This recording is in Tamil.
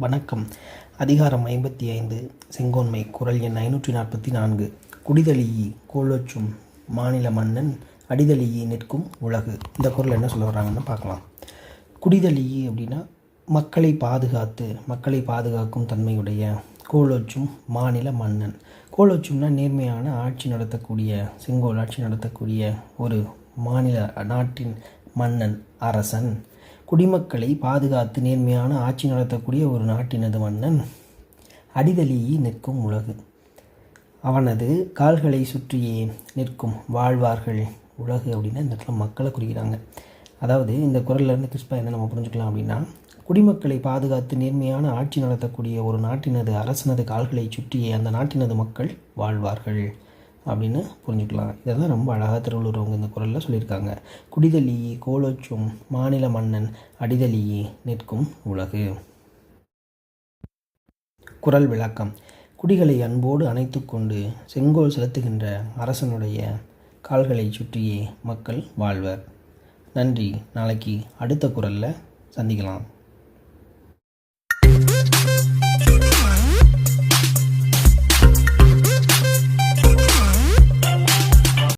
வணக்கம். அதிகாரம் 55 செங்கோன்மை. குறள் எண் 544. குடிதழீஇ கோலோச்சும் மாநில மன்னன் அடிதழீஇ நிற்கும் உலகு. இந்த குறள் என்ன சொல்ல வர்றாங்கன்னு பார்க்கலாம். குடிதழீஇ அப்படின்னா மக்களை பாதுகாக்கும் தன்மையுடைய கோலோச்சும் மாநில மன்னன். கோலோச்சும்னா நேர்மையான ஆட்சி நடத்தக்கூடிய, செங்கோல் ஆட்சி நடத்தக்கூடிய ஒரு மாநில நாட்டின் மன்னன், அரசன். குடிமக்களை பாதுகாத்து நேர்மையான ஆட்சி நடத்தக்கூடிய ஒரு நாட்டினது மன்னன் அடிதழீஇ நிற்கும் உலகு. அவனது கால்களை சுற்றியே நிற்கும் வாழ்வார்கள் உலகு அப்படின்னா இந்த இடத்துல மக்களை குறிக்கிறாங்க. அதாவது இந்த குறள்லேருந்து கிறிஸ்பா என்ன நம்ம புரிஞ்சுக்கலாம் அப்படின்னா, குடிமக்களை பாதுகாத்து நேர்மையான ஆட்சி நடத்தக்கூடிய ஒரு நாட்டினது அரசனது கால்களை சுற்றியே அந்த நாட்டினது மக்கள் வாழ்வார்கள் அப்படின்னு புரிஞ்சுக்கலாம். இதெல்லாம் ரொம்ப அழகாக திருவள்ளுவர் அவங்க இந்த குறளில் சொல்லியிருக்காங்க. குடிதழீஇ கோலோச்சும் மாநில மன்னன் அடிதழீஇ நிற்கும் உலகு. குறள் விளக்கம். குடிகளை அன்போடு அணைத்து கொண்டு செங்கோல் செலுத்துகின்ற அரசனுடைய கால்களை சுற்றியே மக்கள் வாழ்வர். நன்றி. நாளைக்கு அடுத்த குறளில் சந்திக்கலாம்.